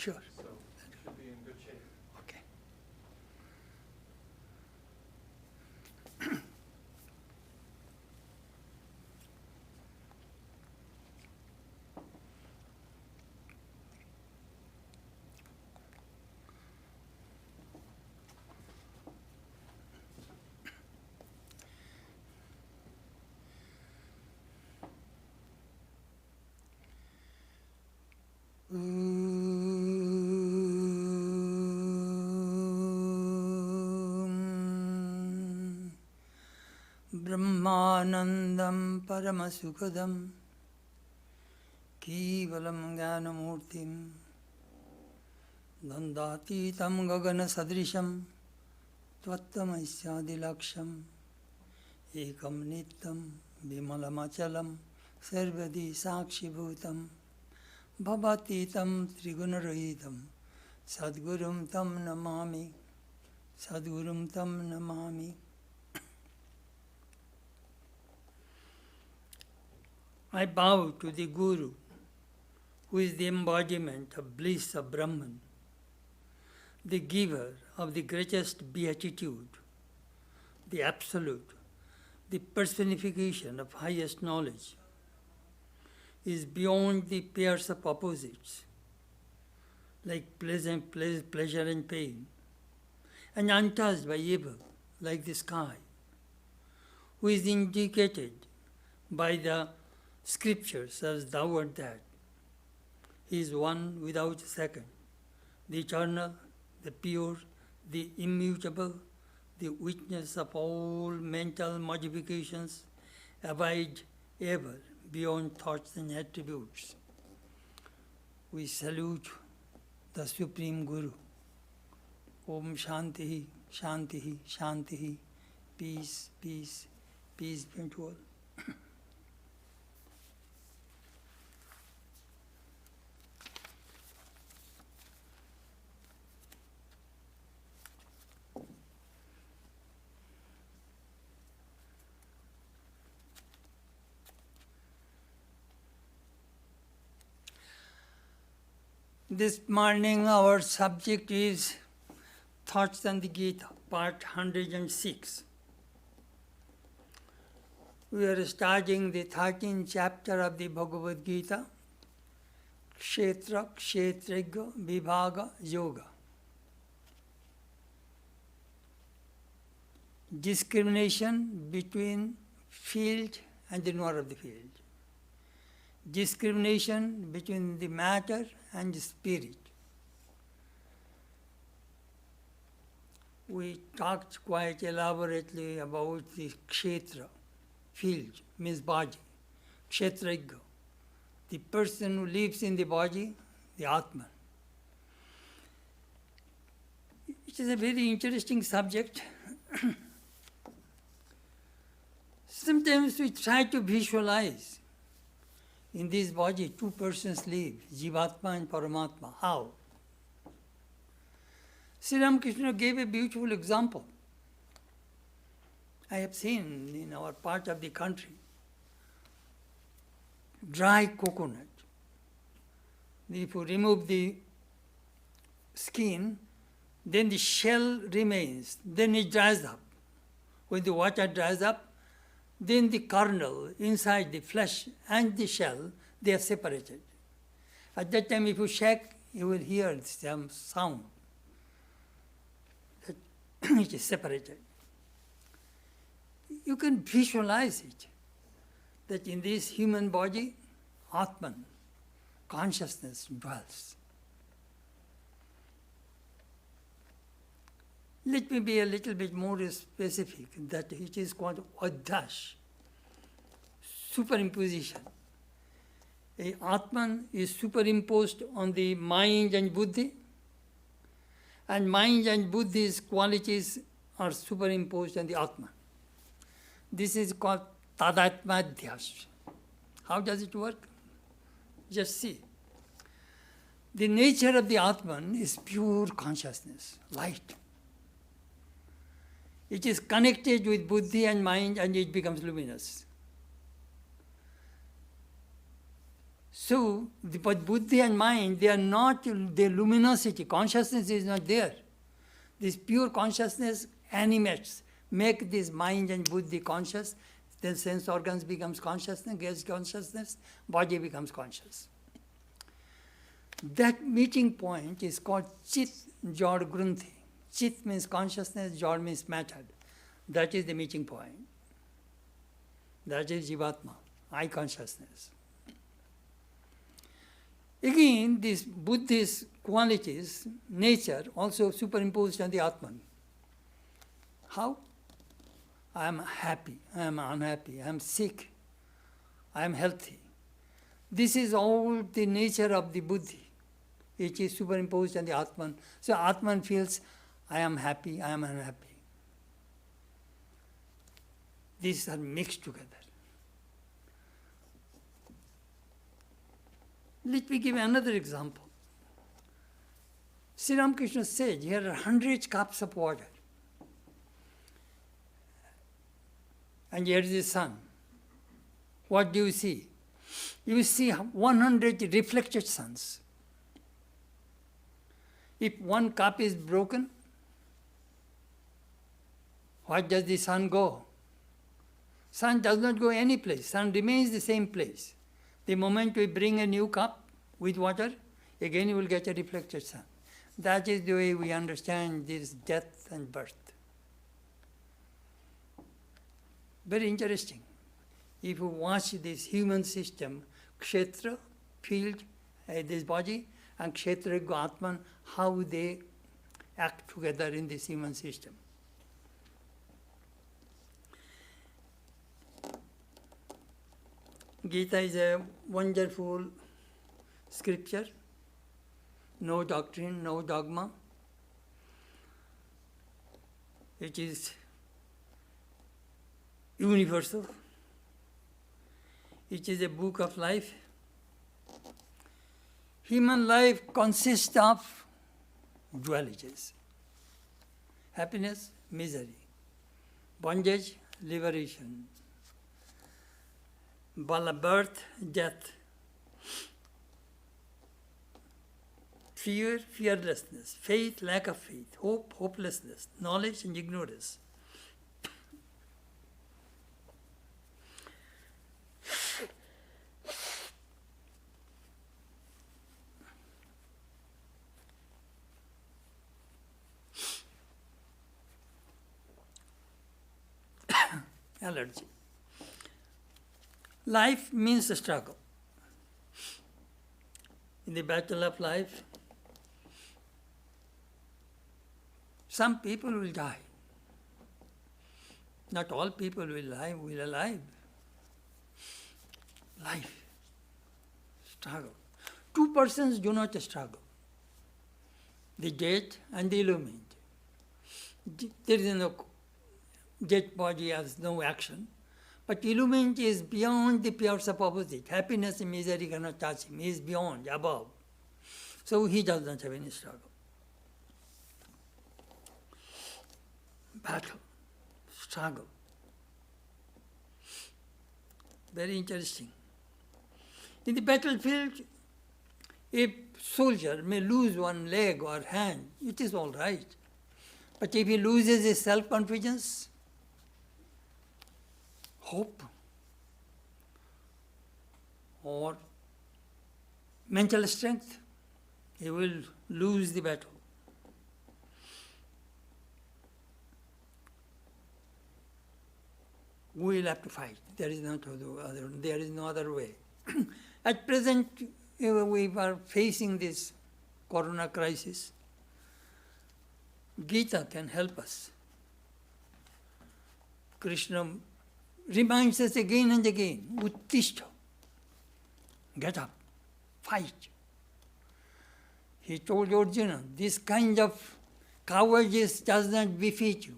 Sure. So should be in good shape. Okay. Brahmanandam Paramasukadam Kevalam Jnanamurtim Dandatitam Gagana Sadrisham Tvattamasyadilaksham Ekam Nityam Vimalamachalam Sarvadi Sakshibhutam Bhavatitam Trigunarahitam Sadgurum Tam Namami Sadgurum Tam Namami. I bow to the Guru, who is the embodiment of bliss of Brahman, the giver of the greatest beatitude, the absolute, the personification of highest knowledge, is beyond the pairs of opposites, like pleasure and pain, and untouched by evil, like the sky, who is indicated by the scriptures as thou art that. He is one without a second, the eternal, the pure, the immutable, the witness of all mental modifications, abide ever beyond thoughts and attributes. We salute the Supreme Guru. Om Shanti, Shanti, Shanti, peace, peace, peace be unto all. This morning our subject is Thoughts on the Gita, part 106. We are studying the 13th chapter of the Bhagavad Gita, Kshetra, Kshetrajna, Vibhaga, Yoga. Discrimination between field and the knower of the field. Discrimination between the matter and the spirit. We talked quite elaborately about the kshetra, field, means body, kshetrajna, the person who lives in the body, the Atman. It is a very interesting subject. Sometimes we try to visualize in this body, two persons live, Jivatma and Paramatma. How? Sri Ramakrishna gave a beautiful example. I have seen in our part of the country, dry coconut. If you remove the skin, then the shell remains, then it dries up. When the water dries up, then the kernel inside the flesh and the shell, they are separated. At that time, if you shake, you will hear some sound that it is separated. You can visualize it, that in this human body, Atman, consciousness dwells. Let me be a little bit more specific, that it is called adhash, superimposition. A Atman is superimposed on the mind and buddhi, and mind and buddhi's qualities are superimposed on the Atman. This is called tadatmadhyas. How does it work? Just see. The nature of the Atman is pure consciousness, light. It is connected with buddhi and mind and it becomes luminous. So, but buddhi and mind, they are not the luminosity. Consciousness is not there. This pure consciousness animates, make this mind and buddhi conscious. Then sense organs becomes consciousness, gets consciousness, body becomes conscious. That meeting point is called Chit Jod Grunthi. Chit means consciousness, Jod means matter. That is the meeting point. That is Jivatma, I consciousness. Again, these Buddhist qualities, nature, also superimposed on the Atman. How? I am happy, I am unhappy, I am sick, I am healthy. This is all the nature of the buddhi. It is superimposed on the Atman. So Atman feels, I am happy, I am unhappy. These are mixed together. Let me give another example. Sri Ramakrishna said, here are 100 cups of water. And here is the sun. What do you see? You see 100 reflected suns. If one cup is broken, where does the sun go? Sun does not go any place. Sun remains the same place. The moment we bring a new cup with water, again you will get a reflected sun. That is the way we understand this death and birth. Very interesting. If you watch this human system, kshetra, field, this body, and kshetra, atman, how they act together in this human system. Gita is a wonderful scripture, no doctrine, no dogma. It is universal. It is a book of life. Human life consists of dualities. Happiness, misery. Bondage, liberation. Birth, death. Fear, fearlessness. Faith, lack of faith. Hope, hopelessness. Knowledge and ignorance. Allergy. Life means a struggle. In the battle of life, some people will die. Not all people will alive. Life, struggle. Two persons do not struggle. The dead and the illumined. There is no dead body has no action. But illumined is beyond the pairs of opposite. Happiness and misery cannot touch him. He is beyond, above. So he does not have any struggle. Battle, struggle. Very interesting. In the battlefield, a soldier may lose one leg or hand. It is all right. But if he loses his self-confidence, hope, or mental strength, he will lose the battle. We will have to fight. There is no other way. At present, we are facing this corona crisis. Gita can help us. Krishna reminds us again and again, Uttishta, get up, fight. He told Arjuna, this kind of cowardice does not befit you.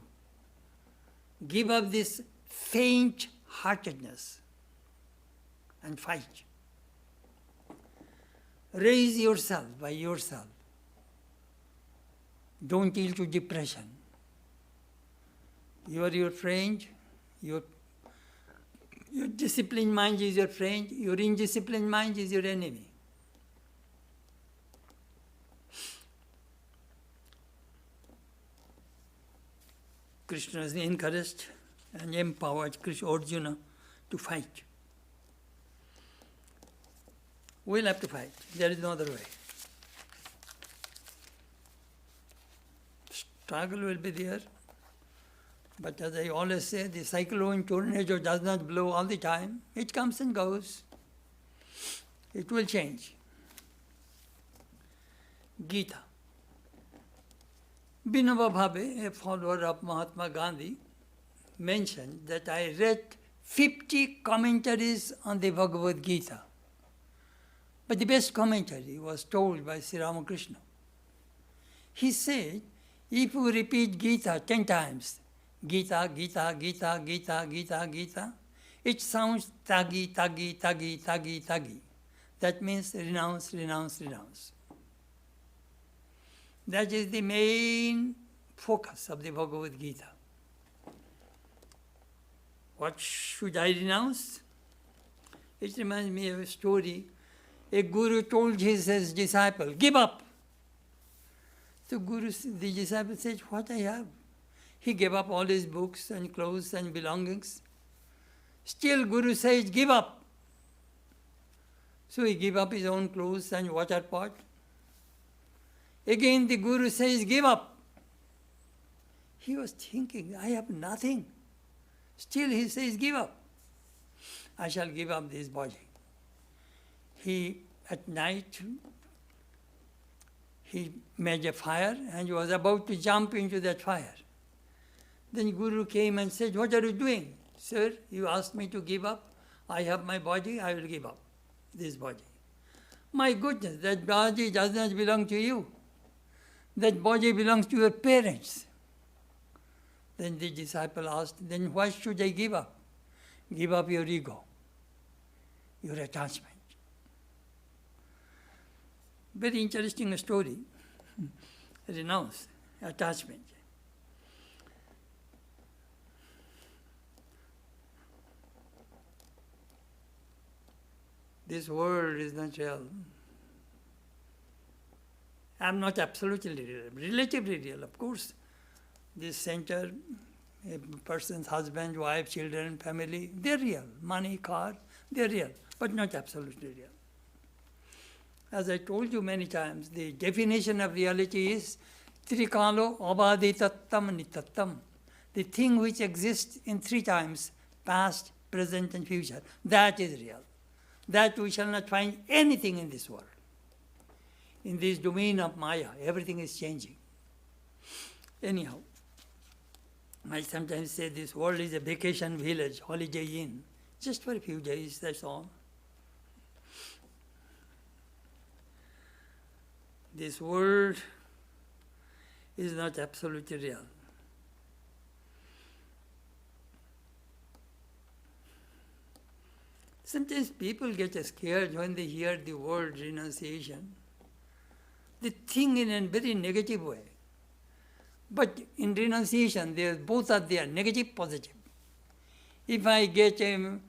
Give up this faint-heartedness and fight. Raise yourself by yourself. Don't yield to depression. You are your friend, Your disciplined mind is your friend, your indisciplined mind is your enemy. Krishna encouraged and empowered Arjuna to fight. We'll have to fight. There is no other way. Struggle will be there. But as I always say, the cyclone tornado does not blow all the time. It comes and goes. It will change. Gita. Vinoba Bhave, a follower of Mahatma Gandhi, mentioned that I read 50 commentaries on the Bhagavad Gita. But the best commentary was told by Sri Ramakrishna. He said, if you repeat Gita 10 times, Gita, Gita, Gita, Gita, Gita, Gita, it sounds tagi, tagi, tagi, tagi, tagi. That means renounce, renounce, renounce. That is the main focus of the Bhagavad Gita. What should I renounce? It reminds me of a story. A guru told his disciple, give up. So the disciple said, what I have? He gave up all his books and clothes and belongings. Still Guru says, give up. So he gave up his own clothes and water pot. Again the Guru says, give up. He was thinking, I have nothing. Still he says, give up. I shall give up this body. At night, he made a fire and was about to jump into that fire. Then Guru came and said, what are you doing? Sir, you asked me to give up. I have my body, I will give up this body. My goodness, that body does not belong to you. That body belongs to your parents. Then the disciple asked, then why should I give up? Give up your ego, your attachment. Very interesting story. Renounce attachment. This world is not real. I am not absolutely real, relatively real, of course. This center, a person's husband, wife, children, family, they're real. Money, car, they're real, but not absolutely real. As I told you many times, the definition of reality is trikalo abaditattam nitattam. The thing which exists in 3 times, past, present and future, that is real. That we shall not find anything in this world. In this domain of Maya, everything is changing. Anyhow, I sometimes say this world is a vacation village, holiday inn, just for a few days, that's all. This world is not absolutely real. Sometimes people get scared when they hear the word renunciation. They think in a very negative way. But in renunciation, both are there, negative, positive. If I get a $1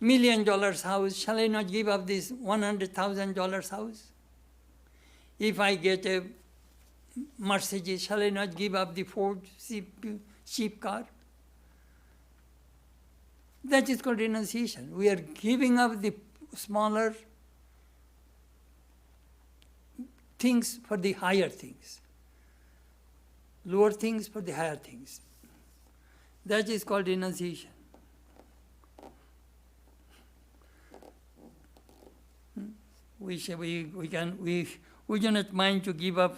million house, shall I not give up this $100,000 house? If I get a Mercedes, shall I not give up the Ford cheap car? That is called renunciation. We are giving up the smaller things for the higher things. Lower things for the higher things. That is called renunciation. We do not mind to give up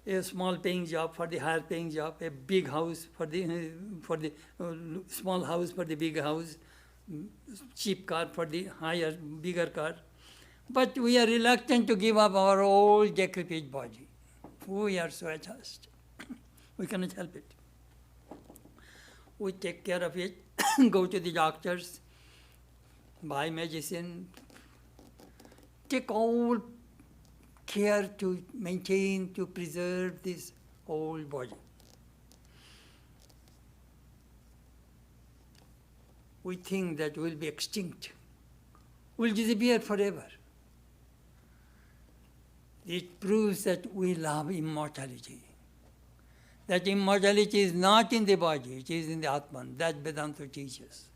a small paying job for the higher paying job, a big house for the small house for the big house, cheap car for the higher, bigger car. But we are reluctant to give up our old decrepit body. We are so attached. We cannot help it. We take care of it, go to the doctors, buy medicine, take all care to maintain, to preserve this old body. we think that we'll be extinct, we'll disappear forever. It proves that we love immortality. That immortality is not in the body, it is in the Atman. That Vedanta teaches.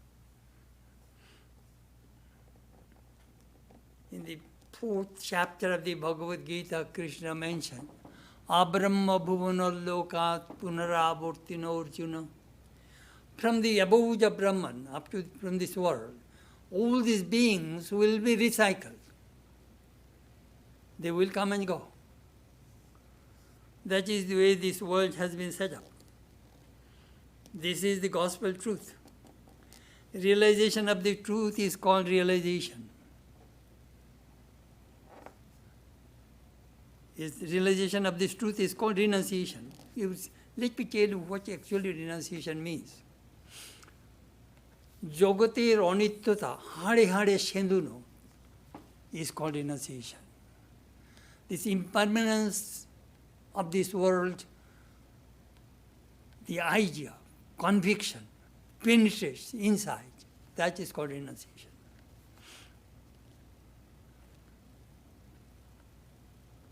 In the 4th chapter of the Bhagavad Gita, Krishna mentioned, Abrahma bhuvana lokat punaravartino Arjuna. From the above the Brahman, up to from this world, all these beings will be recycled. They will come and go. That is the way this world has been set up. This is the gospel truth. Realization of the truth is called realization. Realization of this truth is called renunciation. Let me tell you what actually renunciation means. Jogatir onityata, hare hare shenduno, is called renunciation. This impermanence of this world, the idea, conviction, penetrates inside. That is called renunciation.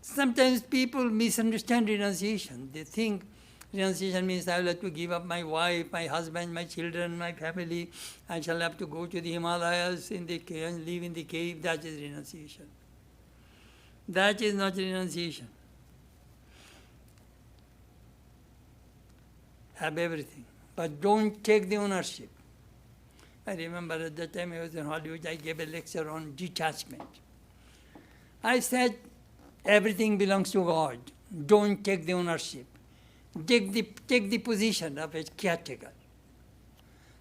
Sometimes people misunderstand renunciation. They think renunciation means I will have to give up my wife, my husband, my children, my family. I shall have to go to the Himalayas in the cave and live in the cave. That is renunciation. That is not renunciation. Have everything, but don't take the ownership. I remember at that time I was in Hollywood, I gave a lecture on detachment. I said, everything belongs to God. Don't take the ownership. Take the position of a caretaker.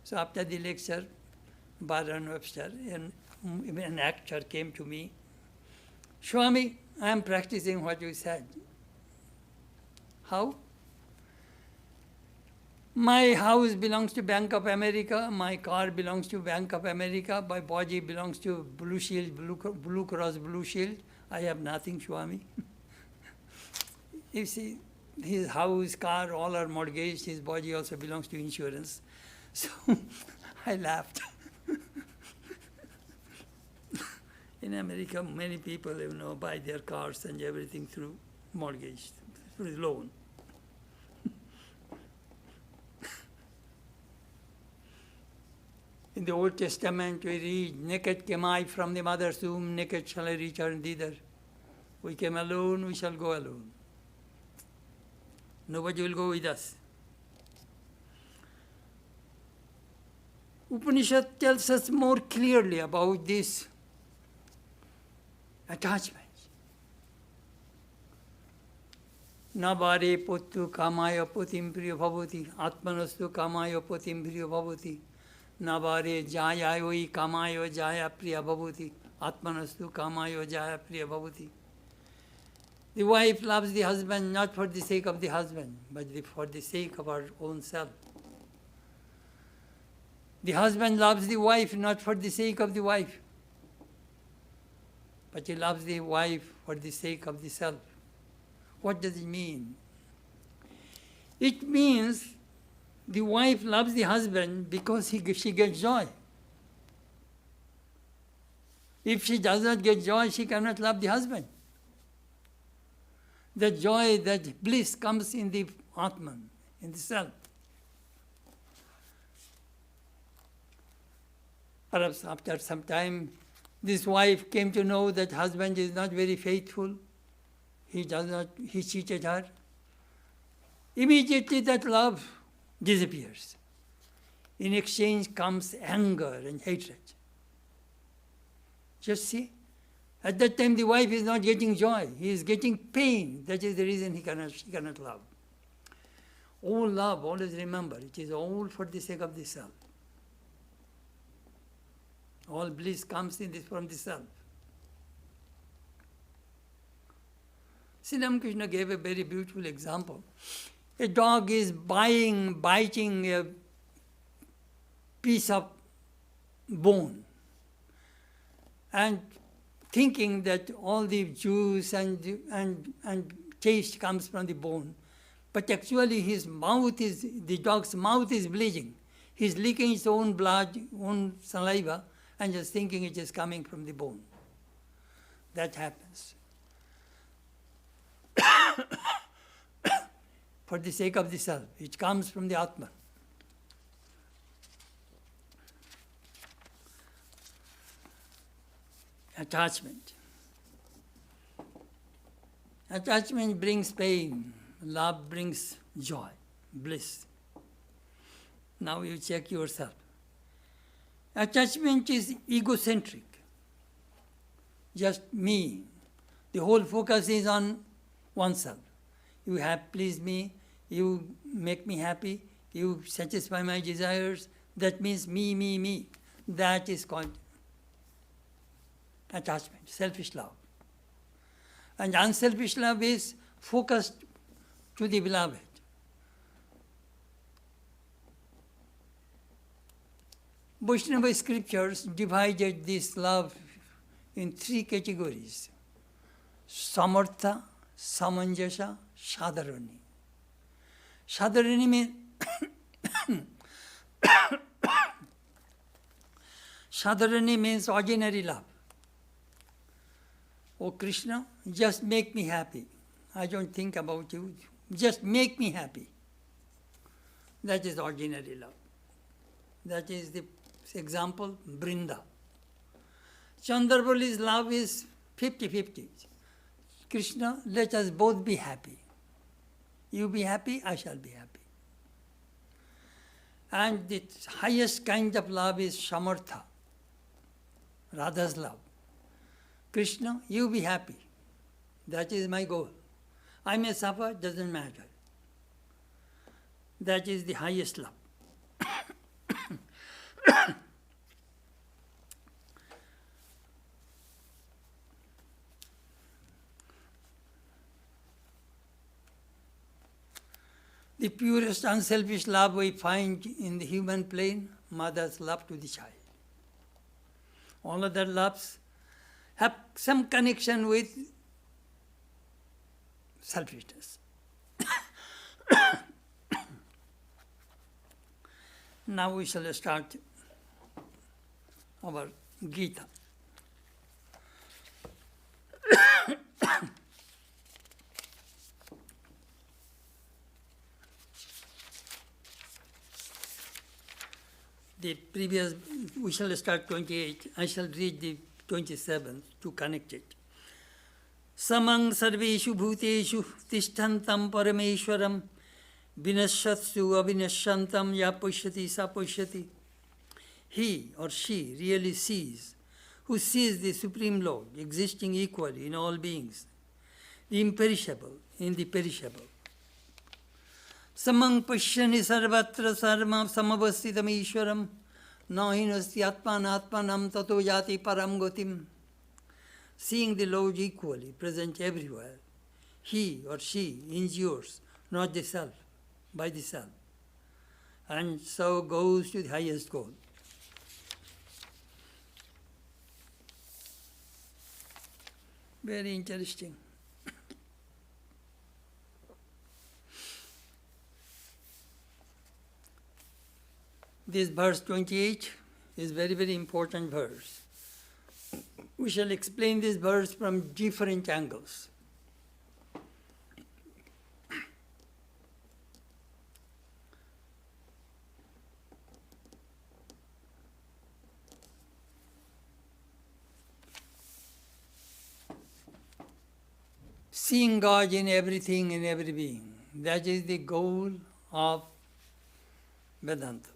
So after the lecture, Baron Webster, an actor came to me. Swami, I am practicing what you said. How? My house belongs to Bank of America, my car belongs to Bank of America, my body belongs to Blue Shield, Blue Cross Blue Shield. I have nothing, Swami. You see, his house, car, all are mortgaged, his body also belongs to insurance. So I laughed. In America, many people buy their cars and everything through mortgage, through loan. In the Old Testament, we read, naked came I from the mother's womb, naked shall I return thither. We came alone, we shall go alone. Nobody will go with us. Upanishad tells us more clearly about this attachment. Nabare pottu kamaya potim priya bhavati, atmanastu kamaya potim priya bhavati. Nabare jayayoi kamayo jaya priya bhavati, atmanastu kamayo jaya priya bhavati. The wife loves the husband not for the sake of the husband, but for the sake of her own self. The husband loves the wife not for the sake of the wife, but he loves the wife for the sake of the self. What does it mean? It means the wife loves the husband because she gets joy. If she does not get joy, she cannot love the husband. The joy, that bliss comes in the Atman, in the self. Perhaps after some time, this wife came to know that husband is not very faithful. He cheated her. Immediately that love disappears. In exchange comes anger and hatred. Just see, at that time the wife is not getting joy, he is getting pain. That is the reason she cannot love. All love, always remember, it is all for the sake of the self. All bliss comes from the self. Sri Ramakrishna gave a very beautiful example. A dog is biting a piece of bone and thinking that all the juice and taste comes from the bone. But actually the dog's mouth is bleeding. He's licking his own blood, own saliva, and just thinking it is coming from the bone. That happens. For the sake of the self. It comes from the Atman. Attachment. Attachment brings pain. Love brings joy, bliss. Now you check yourself. Attachment is egocentric. Just me. The whole focus is on oneself. You have pleased me, you make me happy, you satisfy my desires. That means me, me, me. That is called attachment, selfish love. And unselfish love is focused to the beloved. Vaishnava scriptures divided this love in 3 categories: samartha, samanjasa, sadharani. Sadharani means sadharani means ordinary love. Oh Krishna, just make me happy. I don't think about you. Just make me happy. That is ordinary love. That is the example, Brinda. Chandrabali's love is 50-50. Krishna, let us both be happy. You be happy, I shall be happy. And the highest kind of love is Samartha, Radha's love. Krishna, you be happy. That is my goal. I may suffer, doesn't matter. That is the highest love. The purest unselfish love we find in the human plane, mother's love to the child. All other loves have some connection with selfishness. Now we shall start our Gita. The previous, we shall start 28. I shall read the 27th to connect it. Samang sarveshu bhuteshu tishtantam parameshwaram vinashatsu avinashantam ya pushyati sa pushyati. He or she really sees, who sees the Supreme Lord existing equally in all beings, the imperishable in the perishable. Samang pashyani sarvatra sarvam samavasthitam ishwaram nahinasti atmanatmanam tato yati param gotim. Seeing the Lord equally present everywhere, he or she endures not the self, by the self, and so goes to the highest goal. Very interesting. This verse 28 is very, very important verse. We shall explain this verse from different angles. Seeing God in everything and every being, that is the goal of Vedanta.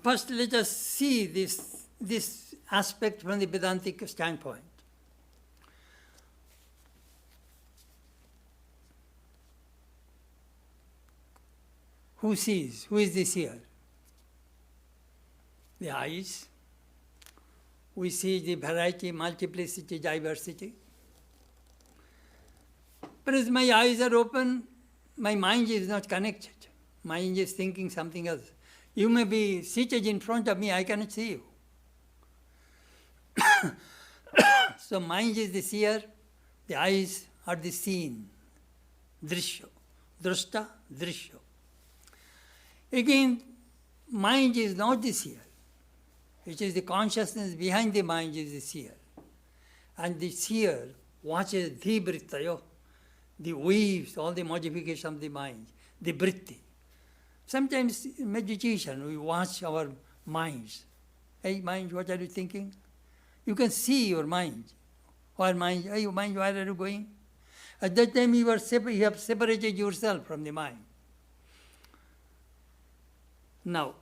First, let us see this aspect from the Vedantic standpoint. Who sees? Who is the seer? The eyes. We see the variety, multiplicity, diversity. But as my eyes are open, my mind is not connected. Mind is thinking something else. You may be seated in front of me, I cannot see you. So mind is the seer, the eyes are the seen. Drishya. Drashta, drishya. Again, mind is not the seer. It is the consciousness behind the mind is the seer. And the seer watches the vrittayo, the waves, all the modification of the mind, the vritti. Sometimes in meditation we watch our minds. Hey mind, what are you thinking? You can see your mind. Hey mind, where are you going? At that time you have separated yourself from the mind. Now,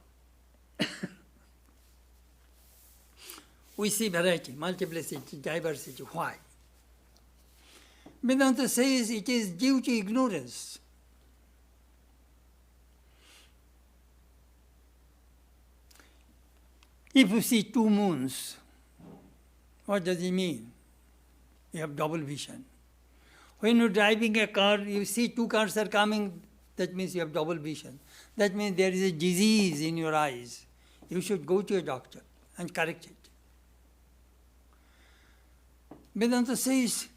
we see variety, multiplicity, diversity. Why? Vedanta says it is due to ignorance. If you see two moons, what does it mean? You have double vision. When you're driving a car, you see two cars are coming, that means you have double vision. That means there is a disease in your eyes. You should go to a doctor and correct it. Vedanta says,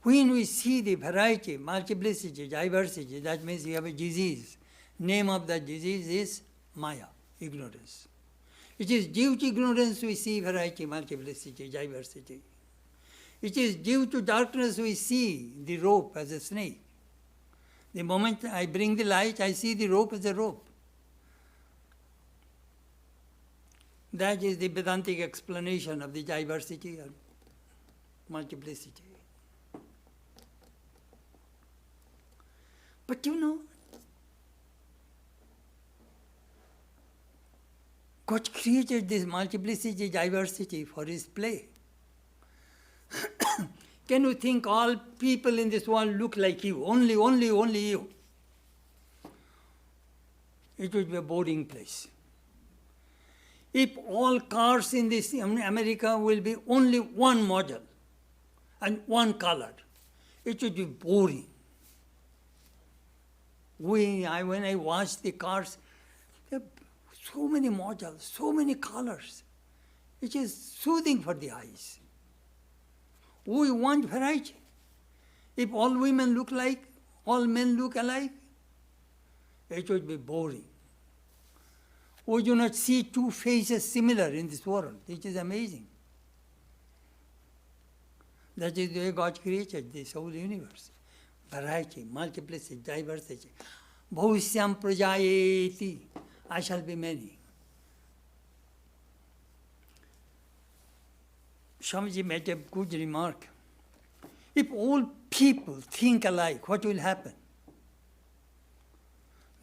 when we see the variety, multiplicity, diversity, that means you have a disease. Name of that disease is Maya, ignorance. It is due to ignorance we see variety, multiplicity, diversity. It is due to darkness we see the rope as a snake. The moment I bring the light, I see the rope as a rope. That is the Vedantic explanation of the diversity and multiplicity. But you know, God created this multiplicity, diversity for His play. Can you think all people in this world look like you? Only you. It would be a boring place. If all cars in this America will be only one model and one color, it would be boring. When I watch the cars, there are so many models, so many colors. It is soothing for the eyes. We want variety. If all women look like, all men look alike, it would be boring. We do not see two faces similar in this world. It is amazing. That is the way God created this whole universe. Variety, multiplicity, diversity. Bhavisyam prajayeti. I shall be many. Swamiji made a good remark. If all people think alike, what will happen?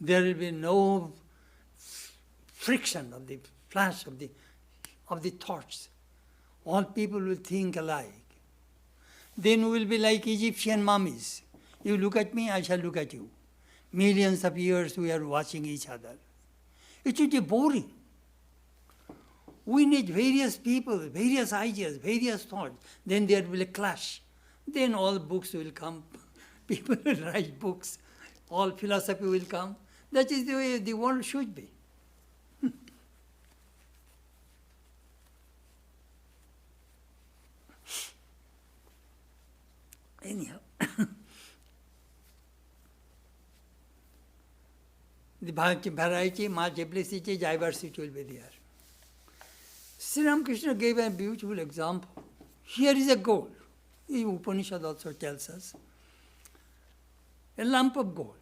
There will be no friction of the flash of the thoughts. All people will think alike. Then we will be like Egyptian mummies. You look at me, I shall look at you. Millions of years we are watching each other. It would be boring. We need various people, various ideas, various thoughts. Then there will be a clash. Then all books will come. People will write books. All philosophy will come. That is the way the world should be. Anyhow, the variety, multiplicity, diversity will be there. Sri Ramakrishna gave a beautiful example. Here is a gold. The Upanishad also tells us. A lump of gold.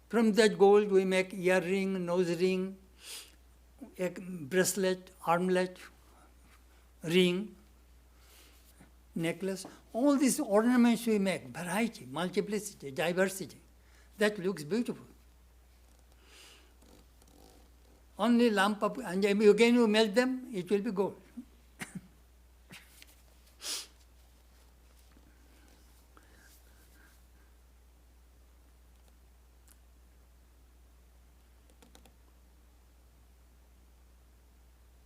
From that gold we make earring, nose ring, a bracelet, armlet, ring, necklace. All these ornaments we make, variety, multiplicity, diversity. That looks beautiful. Only lump of, and again you melt them, it will be gold.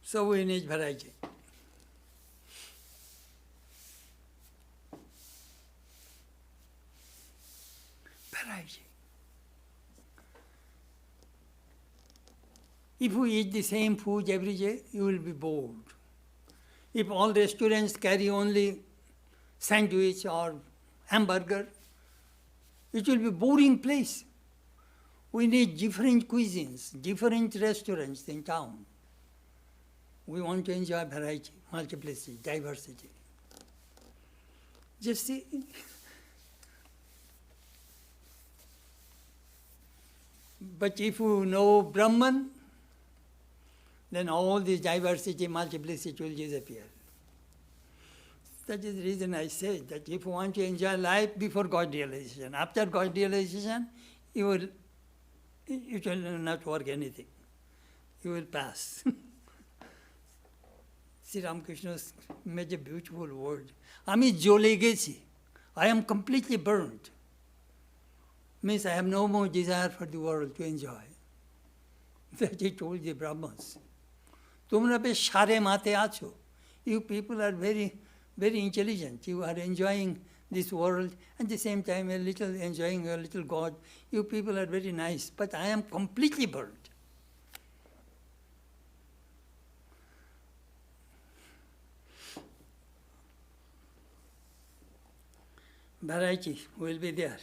So we need variety. Variety. If you eat the same food every day, you will be bored. If all restaurants carry only sandwich or hamburger, It will be a boring place. We need different cuisines, different restaurants in town. We want to enjoy variety, multiplicity, diversity. Just see. But if you know Brahman, then all this diversity, multiplicity will disappear. That is the reason I say that if you want to enjoy life before God realization, after God realization, it will not work anything. You will pass. Sri Ramakrishna made a beautiful word. Ami jole gechi. I am completely burnt. Means I have no more desire for the world to enjoy. That he told the Brahmins. Tumra be share mate acho. You people are very, very intelligent. You are enjoying this world, at the same time a little enjoying a little God. You people are very nice, but I am completely burnt. Variety will be there.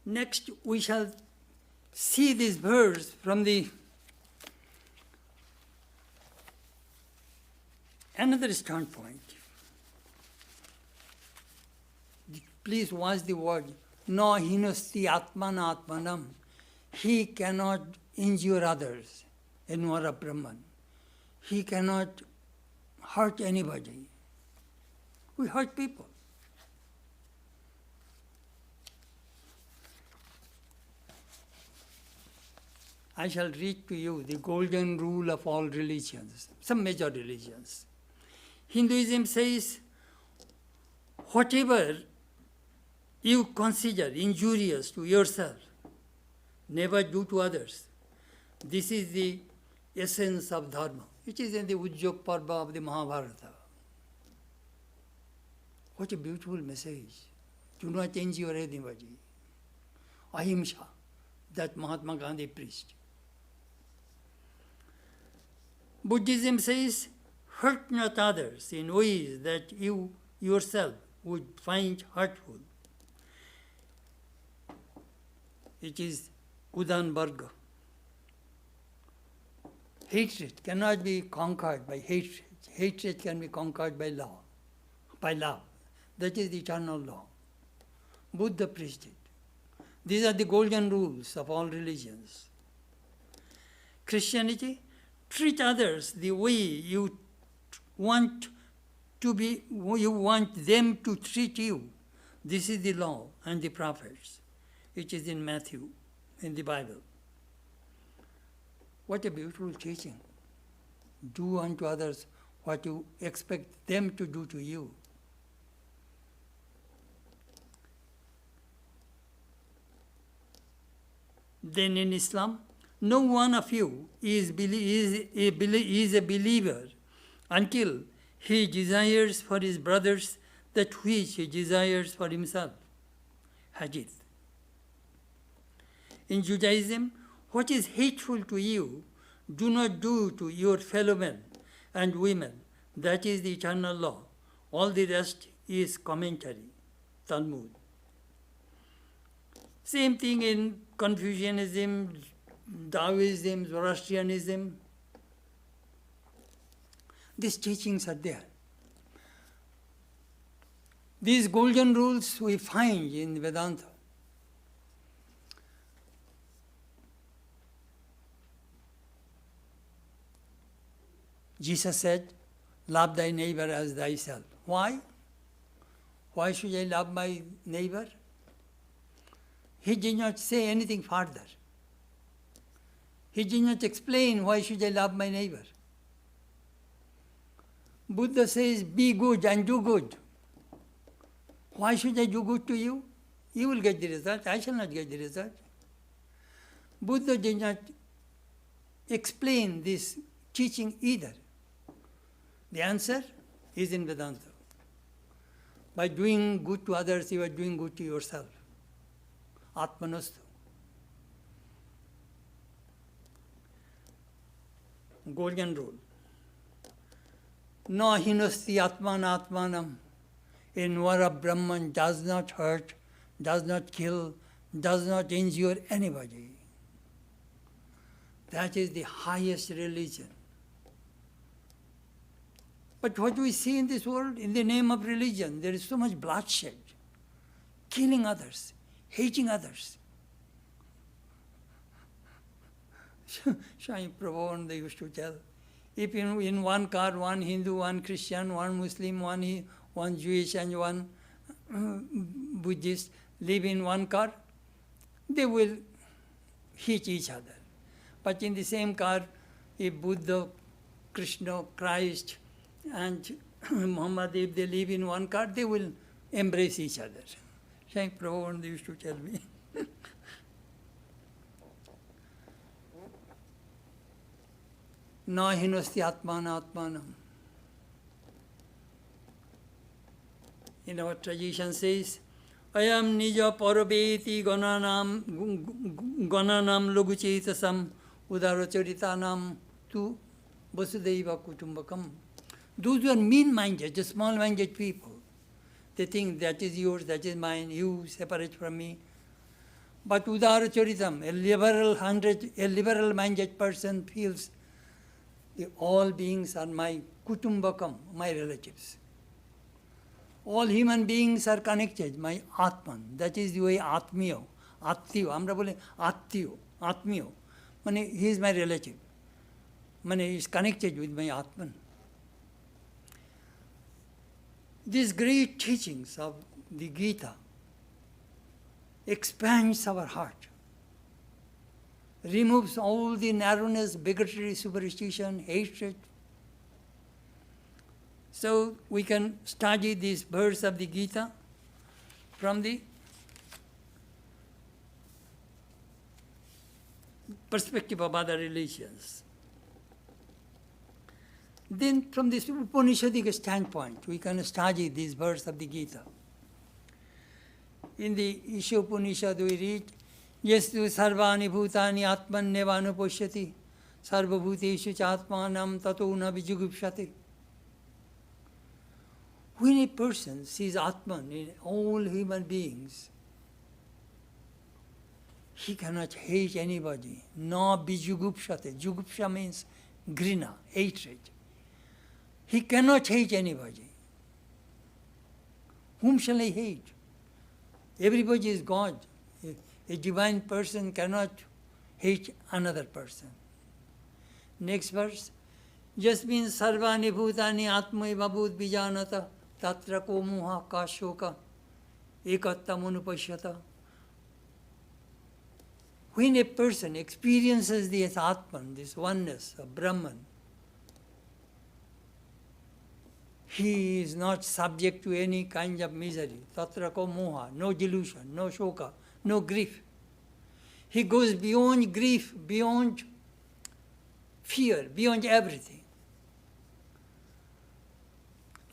Next, we shall see this verse from the another standpoint. Please watch the word. No hinasti atmana atmanam. He cannot injure others. Envara Brahman. He cannot hurt anybody. We hurt people. I shall read to you the golden rule of all religions, some major religions. Hinduism says, whatever you consider injurious to yourself, never do to others. This is the essence of dharma. It is in the Ujjog Parva of the Mahabharata. What a beautiful message. Do not injure anybody. Ahimsa, that Mahatma Gandhi preached. Buddhism says, hurt not others in ways that you yourself would find hurtful. It is Udan Varga. Hatred cannot be conquered by hatred. Hatred can be conquered by love. That is the eternal law. Buddha preached it. These are the golden rules of all religions. Christianity, treat others the way you want them to treat you. This is the law and the prophets. It is in Matthew, in the Bible. What a beautiful teaching. Do unto others what you expect them to do to you. Then in Islam, no one of you is a believer until he desires for his brothers that which he desires for himself. Hadith. In Judaism, what is hateful to you, do not do to your fellow men and women. That is the eternal law. All the rest is commentary, Talmud. Same thing in Confucianism, Taoism, Zoroastrianism. These teachings are there. These golden rules we find in Vedanta. Jesus said, love thy neighbor as thyself. Why? Why should I love my neighbor? He did not say anything further. He did not explain why should I love my neighbor. Buddha says, be good and do good. Why should I do good to you? You will get the result, I shall not get the result. Buddha did not explain this teaching either. The answer is in Vedanta. By doing good to others, you are doing good to yourself. Atmanastu. Golden rule. No hinasti atman atmanam. In war of Brahman does not hurt, does not kill, does not injure anybody. That is the highest religion. But what we see in this world, in the name of religion, there is so much bloodshed, killing others, hating others. Swami Prabhupada, they used to tell, if in one car, one Hindu, one Christian, one Muslim, one Jewish and one Buddhist live in one car, they will hit each other. But in the same car, if Buddha, Krishna, Christ, and Muhammad, if they live in one car, they will embrace each other. Swami Prabhupada used to tell me. Na hinosti atmana atmanam. In our tradition says, Ayam nija parabeti gananam loguchetasam udaracharitanam tu vasudaiva kutumbakam. Those who are mean-minded, just small-minded people, they think that is yours, that is mine, you separate from me. But udaracharitam, a liberal-minded person feels all beings are my kutumbakam, my relatives. All human beings are connected, my Atman. That is the way Atmiyo, Attiyo. Amra bole Attiyo, Atmiyo. Mane, he is my relative. Mane, he is connected with my Atman. These great teachings of the Gita expands our heart, removes all the narrowness, bigotry, superstition, hatred. So we can study this verse of the Gita from the perspective of other religions. Then from this Upanishadic standpoint, we can study this verse of the Gita. In the Isha Upanishad we read, Yastu sarvani bhutani atman nevanu poshyati sarvabhuteshu chatmanam tato na vijugupshati. When a person sees Atman in all human beings, he cannot hate anybody. No bijugupshate. Jugupsha means grina, hatred. He cannot hate anybody. Whom shall I hate? Everybody is God. A divine person cannot hate another person. Next verse. Jasmin sarvani bhutani atmai babhut bijanata tatra ko muha kashoka ekattam. When a person experiences this Atman, this oneness of Brahman, he is not subject to any kind of misery. Tatra ko moha, no delusion, no shoka, no grief. He goes beyond grief, beyond fear, beyond everything.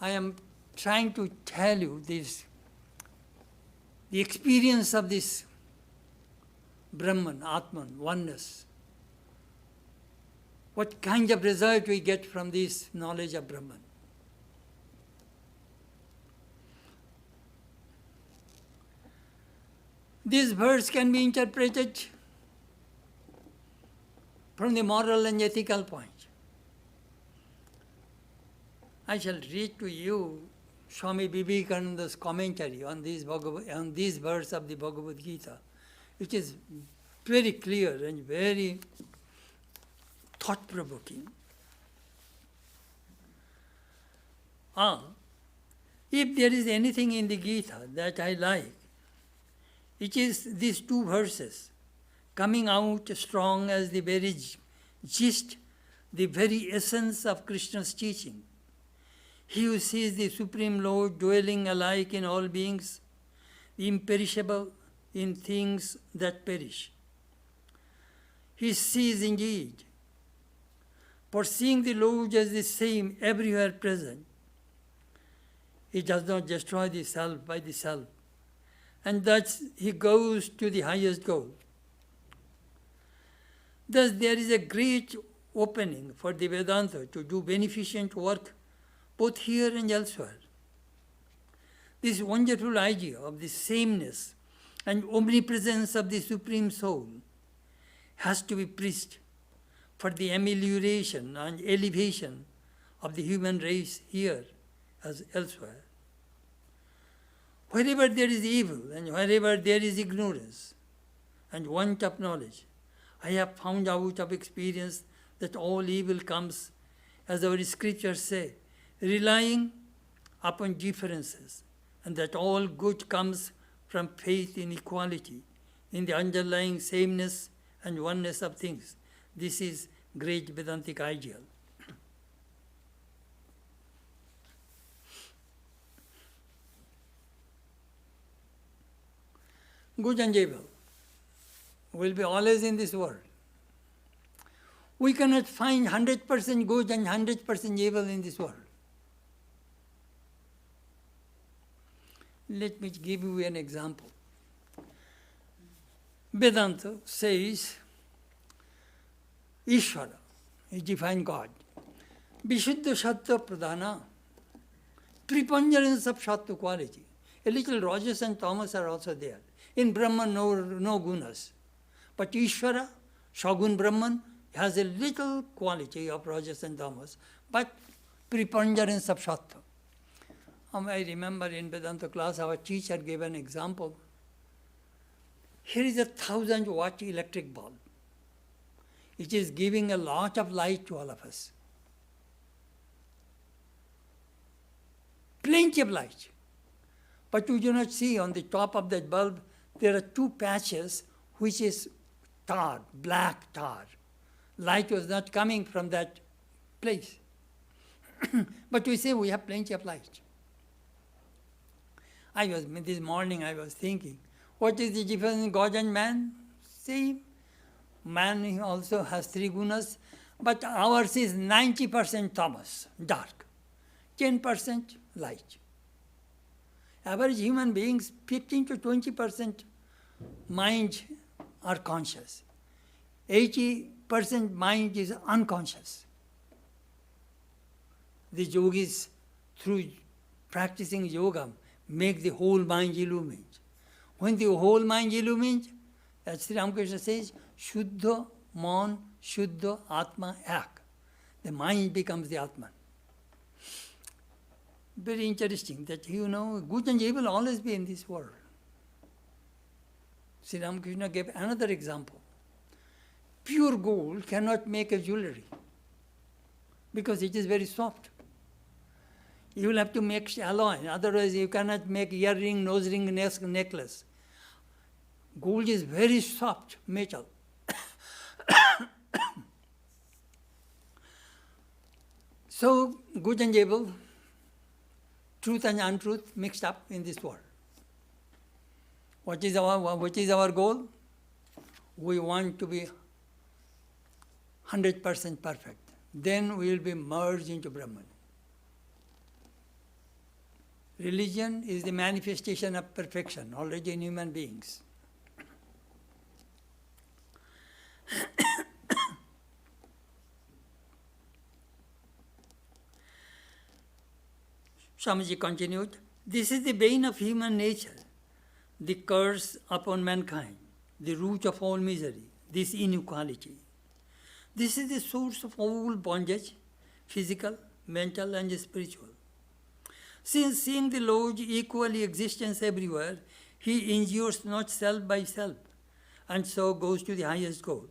I am trying to tell you this, the experience of this Brahman, Atman, oneness. What kind of result we get from this knowledge of Brahman. This verse can be interpreted from the moral and ethical point. I shall read to you Swami Vivekananda's commentary on this verse of the Bhagavad Gita, which is very clear and very thought-provoking. If there is anything in the Gita that I like, it is these two verses, coming out strong as the very gist, the very essence of Krishna's teaching. He who sees the Supreme Lord dwelling alike in all beings, imperishable in things that perish. He sees indeed, for seeing the Lord as the same everywhere present, he does not destroy the self by the self, and thus he goes to the highest goal. Thus there is a great opening for the Vedanta to do beneficent work both here and elsewhere. This wonderful idea of the sameness and omnipresence of the Supreme Soul has to be preached for the amelioration and elevation of the human race here as elsewhere. Wherever there is evil and wherever there is ignorance and want of knowledge, I have found out of experience that all evil comes, as our scriptures say, relying upon differences, and that all good comes from faith in equality, in the underlying sameness and oneness of things. This is great Vedantic ideal. Good and evil will be always in this world. We cannot find 100% good and 100% evil in this world. Let me give you an example. Vedanta says Ishvara is divine God. Vishuddha Sattva Pradhana, preponderance of Sattva quality. A little Rajas and Tamas are also there. In Brahman, no gunas. But Ishvara, Shagun Brahman, has a little quality of Rajas and Tamas, but preponderance of Sattva. I remember in Vedanta class, our teacher gave an example. Here is a 1,000-watt electric bulb. It is giving a lot of light to all of us. Plenty of light. But you do not see on the top of that bulb, there are two patches, which is tar, black tar. Light was not coming from that place. But we say we have plenty of light. This morning I was thinking, what is the difference in God and man? Same. Man also has three gunas, but ours is 90% tamas, dark, 10% light. Average human beings, 15 to 20% mind are conscious. 80% mind is unconscious. The yogis, through practicing yoga, make the whole mind illumined. When the whole mind illumined, as Sri Ramakrishna says, Shuddha Man, Shuddha Atma Ek. The mind becomes the Atman. Very interesting that, good and evil always be in this world. Sri Ramakrishna gave another example. Pure gold cannot make a jewelry because it is very soft. You will have to make alloy, otherwise you cannot make earring, nose ring, necklace. Gold is very soft metal. So, good and evil, truth and untruth mixed up in this world. What is our goal? We want to be 100% perfect. Then we will be merged into Brahman. Religion is the manifestation of perfection already in human beings. Swamiji continued, this is the bane of human nature, the curse upon mankind, the root of all misery, this inequality. This is the source of all bondage, physical, mental, and spiritual. Since seeing the Lord's equal existence everywhere, he endures not self by self, and so goes to the highest goal.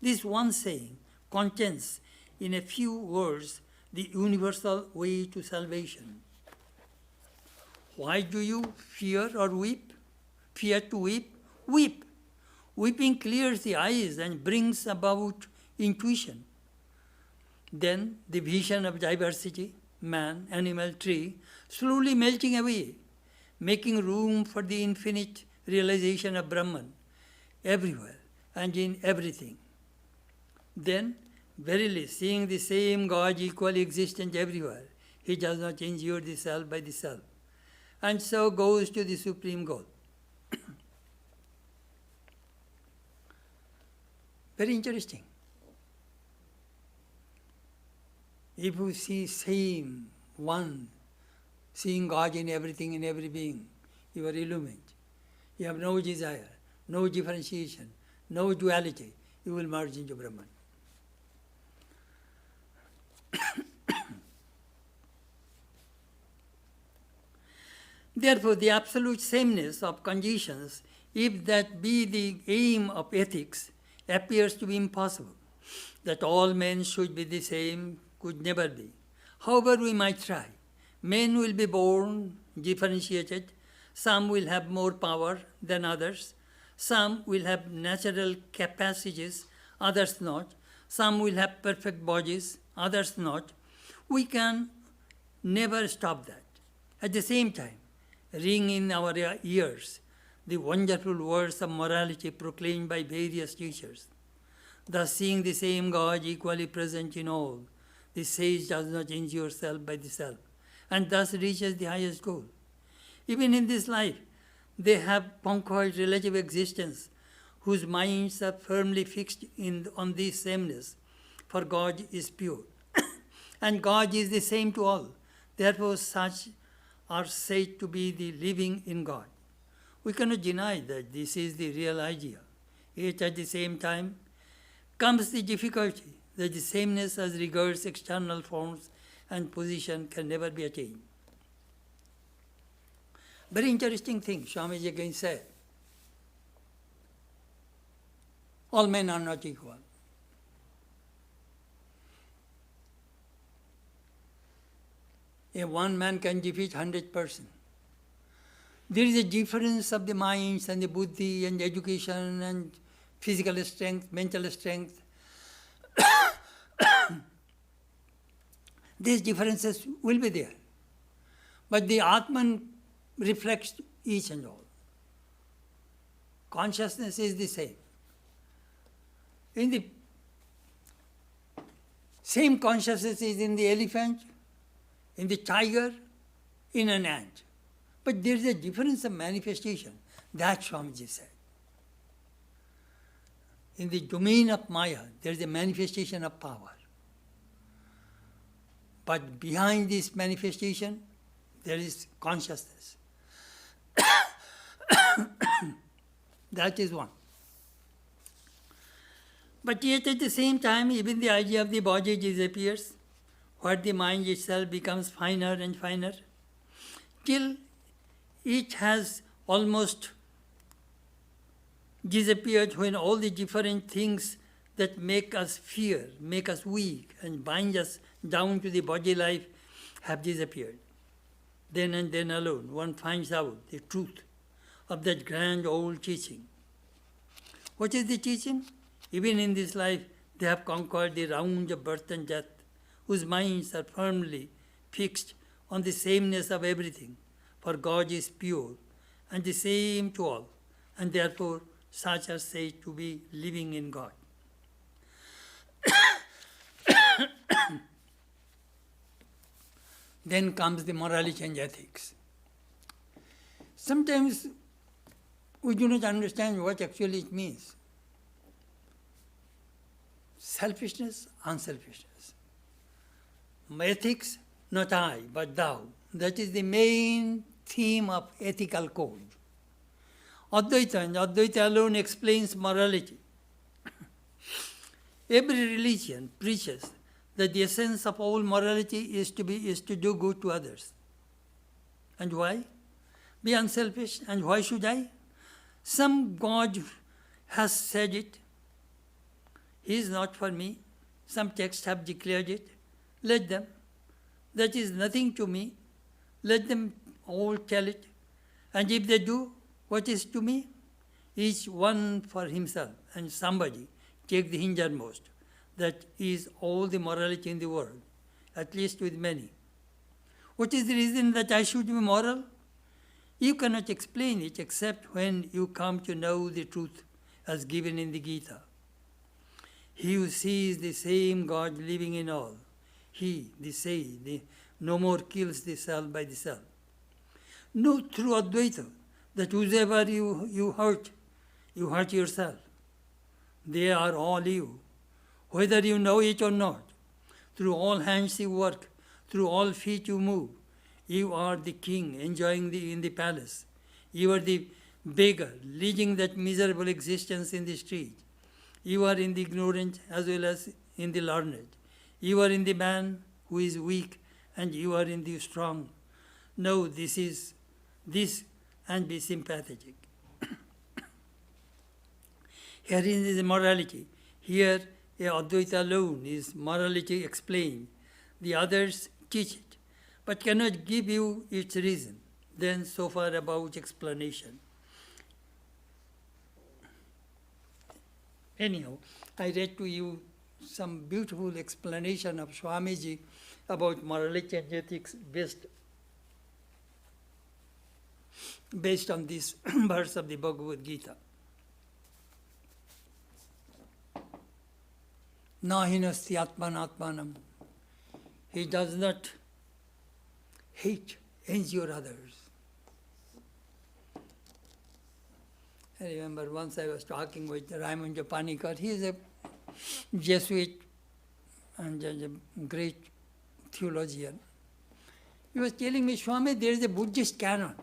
This one saying contains, in a few words, the universal way to salvation. Why do you fear or weep? Fear to weep? Weep. Weeping clears the eyes and brings about intuition. Then the vision of diversity, man, animal, tree, slowly melting away, making room for the infinite realization of Brahman everywhere and in everything. Then, verily, seeing the same God equally existent everywhere, he does not endure the self by the self, and so goes to the supreme goal. Very interesting. If you see same one seeing God in everything, in every being. You are illumined. You have no desire, no differentiation, no duality. You will merge into Brahman. Therefore, the absolute sameness of conditions, if that be the aim of ethics, appears to be impossible. That all men should be the same could never be. However we might try, men will be born differentiated. Some will have more power than others. Some will have natural capacities, others not. Some will have perfect bodies, others not. We can never stop that. At the same time, ring in our ears the wonderful words of morality proclaimed by various teachers. Thus, seeing the same God equally present in all, the sage does not injure self by the self, and thus reaches the highest goal. Even in this life, they have conquered relative existence, whose minds are firmly fixed on this sameness, for God is pure, and God is the same to all. Therefore, such are said to be the living in God. We cannot deny that this is the real idea. Yet at the same time comes the difficulty that the sameness as regards external forms and position can never be attained. Very interesting thing, Swami again said. All men are not equal. One man can defeat 100%. There is a difference of the minds and the buddhi and education and physical strength, mental strength. These differences will be there. But the Atman reflects each and all. Consciousness is the same. In the same consciousness is in the elephant, in the tiger, in an ant. But there is a difference of manifestation. That Swamiji said. In the domain of Maya, there is a manifestation of power. But behind this manifestation, there is consciousness. That is one. But yet at the same time, even the idea of the body disappears, where the mind itself becomes finer and finer, till it has almost disappeared when all the different things that make us fear, make us weak, and bind us down to the body life have disappeared. Then and then alone, one finds out the truth of that grand old teaching. What is the teaching? Even in this life, they have conquered the round of birth and death, whose minds are firmly fixed on the sameness of everything, for God is pure and the same to all, and therefore such are said to be living in God. Then comes the morality and ethics. Sometimes we do not understand what actually it means. Selfishness, unselfishness. Ethics, not I, but thou. That is the main theme of ethical code. Advaita and Advaita alone explains morality. Every religion preaches that the essence of all morality is to do good to others. And why? Be unselfish. And why should I? Some God has said it. He is not for me. Some texts have declared it. Let them. That is nothing to me. Let them all tell it. And if they do, what is to me? Each one for himself, and somebody take the hindermost. That is all the morality in the world, at least with many. What is the reason that I should be moral? You cannot explain it except when you come to know the truth as given in the Gita. He who sees the same God living in all, he, the sage, no more kills the self by the self. Know through Advaita that whoever you hurt yourself. They are all you, whether you know it or not. Through all hands you work, through all feet you move, You are the king enjoying in the palace. You are the beggar leading that miserable existence in the street. You are in the ignorant as well as in the learned. You are in the man who is weak and you are in the strong. Know this and be sympathetic. Herein is morality. Here, a Advaita alone is morality explained. The others teach it, but cannot give you its reason. Then, so far about explanation. Anyhow, I read to you some beautiful explanation of Swamiji about morality and ethics based on this verse of the Bhagavad Gita. Nahinasti atmanatmanam. He does not hate, injure others. I remember once I was talking with Raymond Japanikar. He is a Jesuit and a great theologian. He was telling me, Swami, there is a Buddhist canon.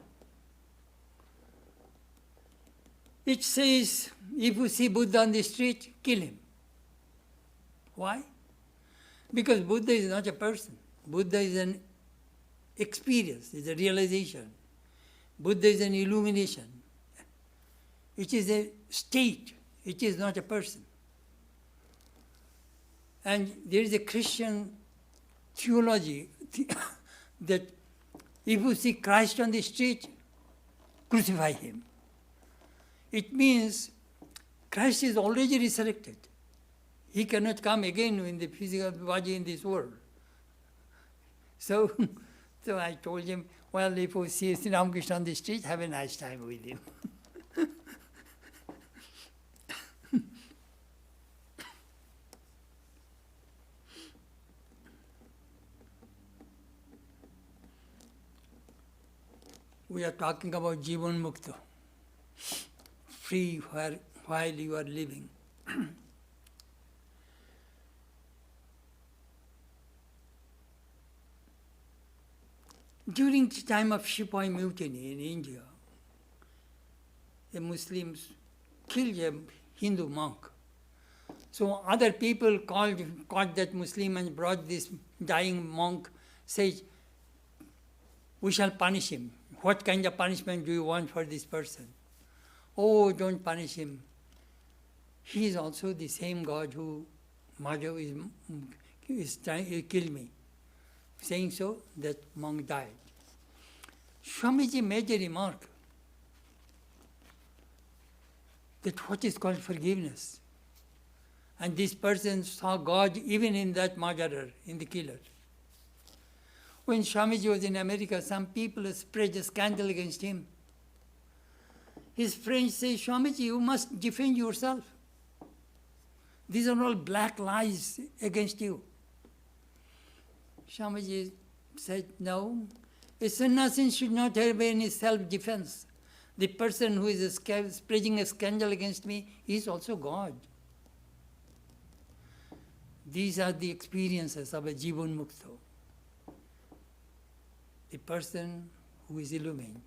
It says, if you see Buddha on the street, kill him. Why? Because Buddha is not a person. Buddha is an experience, is a realization. Buddha is an illumination. It is a state. It is not a person. And there is a Christian theology that if you see Christ on the street, crucify him. It means Christ is already resurrected. He cannot come again in the physical body in this world. So I told him, well, if you see Sri Ramakrishna on the street, have a nice time with him. We are talking about Jivan Mukta, free while you are living. During the time of Sepoy Mutiny in India, the Muslims killed a Hindu monk. So other people caught that Muslim and brought this dying monk, said, we shall punish him. What kind of punishment do you want for this person? Oh, don't punish him. He is also the same God who Madhav is trying to kill me. Saying so, that monk died. Swamiji made a remark that what is called forgiveness. And this person saw God even in that murderer, in the killer. When Swamiji was in America, some people spread a scandal against him. His friends say, Swamiji, you must defend yourself. These are all black lies against you. Swamiji said, no, a sannyasi should not have any self-defense. The person who is spreading a scandal against me is also God. These are the experiences of a Jivan Mukta, the person who is illumined.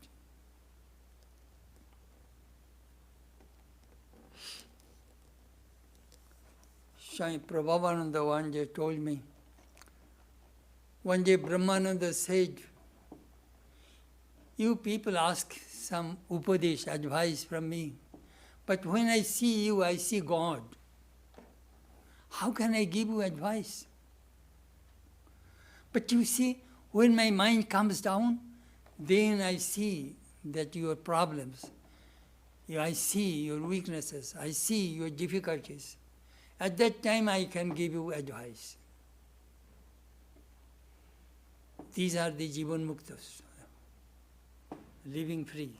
Swami Prabhavananda one day told me, one day Brahmananda said, you people ask some upadesh, advice from me, but when I see you, I see God. How can I give you advice? But you see, when my mind comes down, then I see that your problems, I see your weaknesses, I see your difficulties. At that time, I can give you advice. These are the Jivan Muktas, living free.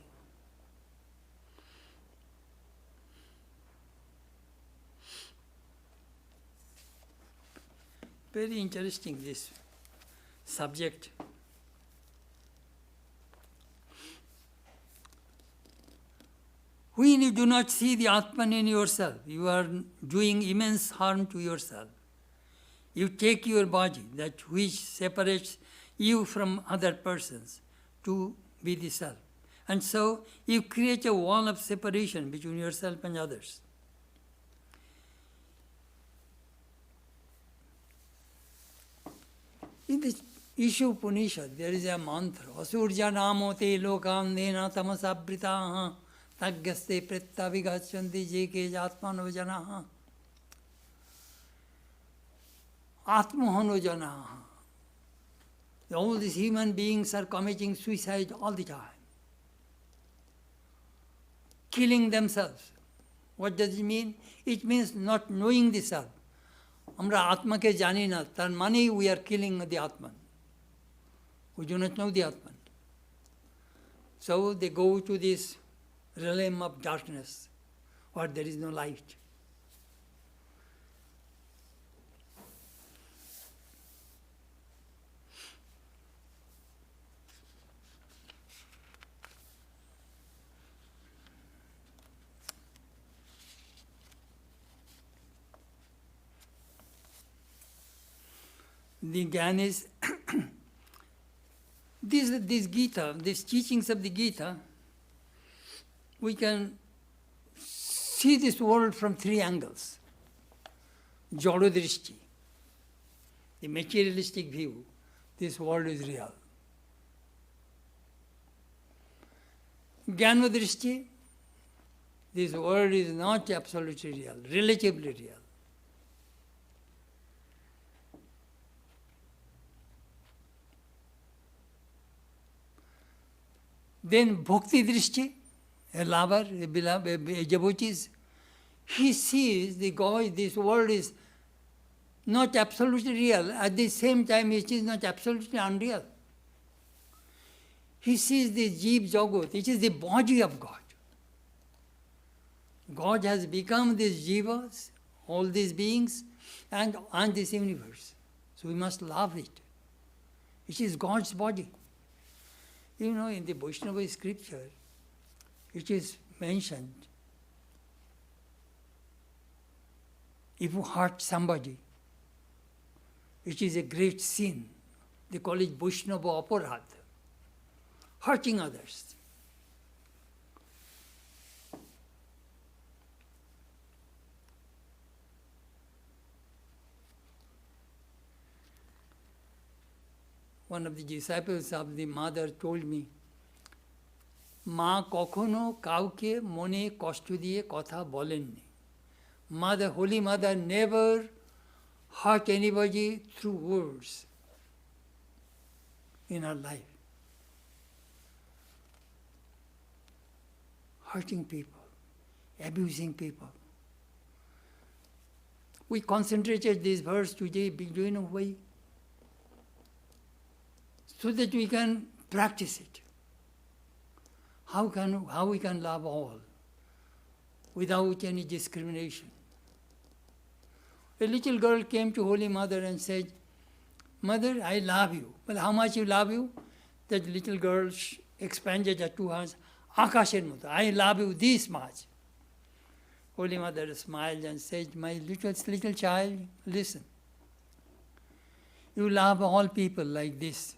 Very interesting, this subject. When you do not see the Atman in yourself, you are doing immense harm to yourself. You take your body, that which separates you from other persons to be the self. And so you create a wall of separation between yourself and others. In the Ishu Upanishad, there is a mantra, Asurja namote lokam dena tamasabritaha tagyaste pretta vigachanti jeke jatmano janaha atmohano janaha. All these human beings are committing suicide all the time, killing themselves. What does it mean? It means not knowing the self. Amra Atma ke jani na, tar mane we are killing the Atman. We do not know the Atman. So they go to this realm of darkness where there is no light. The Gyan is this Gita, these teachings of the Gita, we can see this world from three angles. Jadodrishti, the materialistic view, this world is real. Jnanodrishti, this world is not absolutely real, relatively real. Then Bhakti Drishti, a lover, a beloved, a devotee, he sees the God, this world is not absolutely real. At the same time, it is not absolutely unreal. He sees the Jeev Jagat, it is the body of God. God has become these Jivas, all these beings, and this universe. So we must love it. It is God's body. You know, in the Vaishnava scripture, it is mentioned, if you hurt somebody, it is a great sin. They call it Vaishnava aparadha, hurting others. One of the disciples of the mother told me, Ma kokhono kauke mone koshto diye kotha bolenni. Mother, Holy Mother never hurt anybody through words in her life. Hurting people, abusing people. We concentrated this verse today, do you know why? So that we can practice it. How we can love all without any discrimination. A little girl came to Holy Mother and said, Mother, I love you. Well, how much you love you? That little girl expanded her two hands. Akasher Mother, I love you this much. Holy Mother smiled and said, my little child, listen. You love all people like this.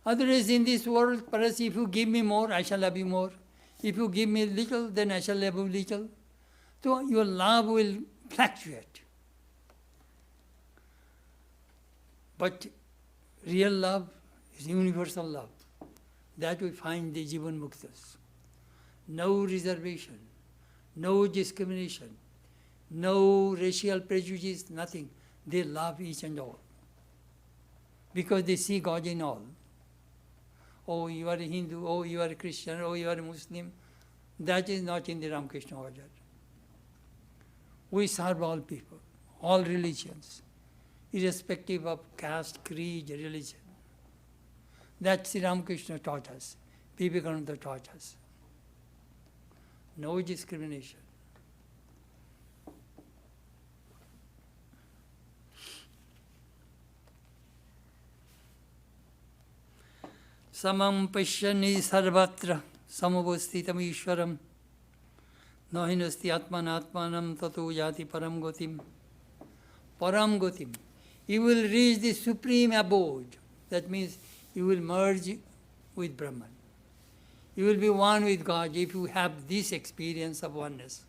Otherwise, in this world, perhaps if you give me more, I shall love you more. If you give me little, then I shall love you little. So your love will fluctuate. But real love is universal love. That we find the Jivan Muktas. No reservation, no discrimination, no racial prejudice, nothing. They love each and all. Because they see God in all. Oh, you are a Hindu, oh, you are a Christian, oh, you are a Muslim. That is not in the Ramakrishna order. We serve all people, all religions, irrespective of caste, creed, religion. That Sri Ramakrishna taught us, Vivekananda taught us. No discrimination. Samam pashyani sarvatra samavasthitam ishwaram nahinasti atmanatmanam tato yati param gotim. Param gotim. You will reach the supreme abode, That means you will merge with Brahman. You will be one with God if you have this experience of oneness.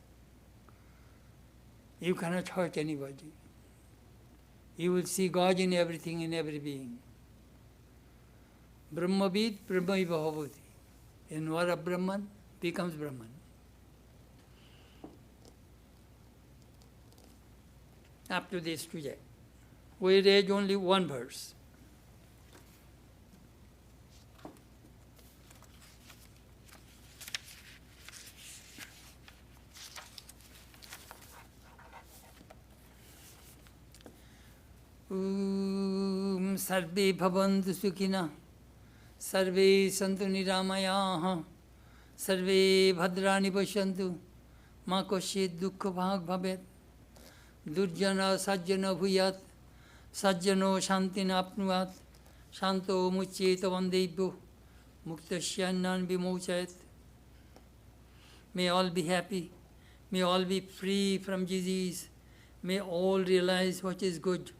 You cannot hurt anybody. You will see God in everything, in every being. Brahmavid, Brahmaiva bhavati. In what of Brahman becomes Brahman. Up to this today. We read only one verse. Sarve bhavantu sukhina, sarve santu niramayaha, sarve bhadrani pasyantu, ma kasyid dukkha bhag bhavet, durjana sajjana bhuyat, sajjano shantina apnuat, shanto muccheta vandebhyo, muktasyannan vimochayat. May all be happy, may all be free from disease, may all realize what is good.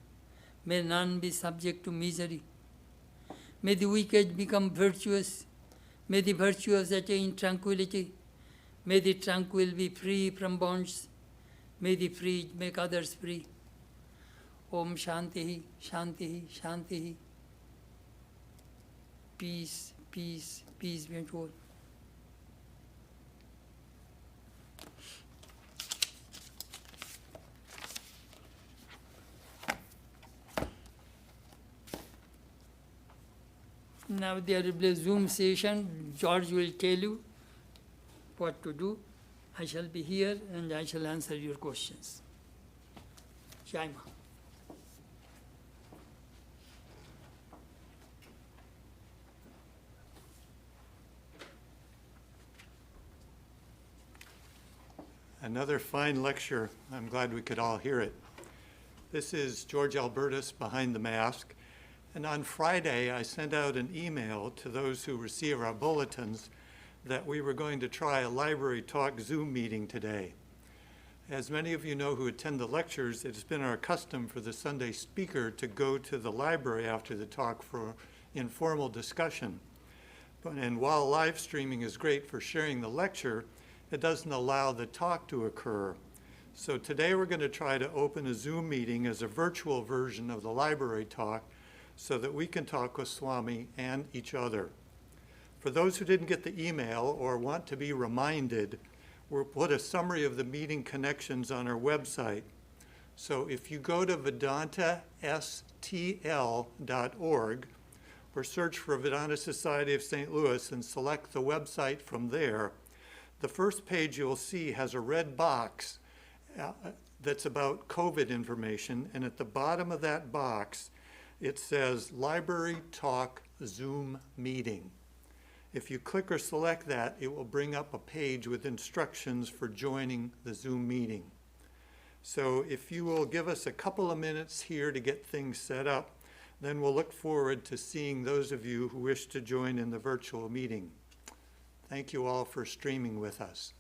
May none be subject to misery. May the wicked become virtuous. May the virtuous attain tranquility. May the tranquil be free from bonds. May the free make others free. Om Shanti, Shanti, Shanti. Peace, peace, peace be unto all. Now there will be a Zoom session. George will tell you what to do. I shall be here and I shall answer your questions. Jai Ma. Another fine lecture. I'm glad we could all hear it. This is George Albertus behind the mask. And on Friday, I sent out an email to those who receive our bulletins that we were going to try a library talk Zoom meeting today. As many of you know who attend the lectures, it's been our custom for the Sunday speaker to go to the library after the talk for informal discussion. And while live streaming is great for sharing the lecture, it doesn't allow the talk to occur. So today we're going to try to open a Zoom meeting as a virtual version of the library talk so that we can talk with Swami and each other. For those who didn't get the email or want to be reminded, we'll put a summary of the meeting connections on our website. So if you go to vedantastl.org or search for Vedanta Society of St. Louis and select the website from there, the first page you'll see has a red box that's about COVID information, and at the bottom of that box it says Library Talk Zoom Meeting. If you click or select that, it will bring up a page with instructions for joining the Zoom meeting. So if you will give us a couple of minutes here to get things set up, then we'll look forward to seeing those of you who wish to join in the virtual meeting. Thank you all for streaming with us.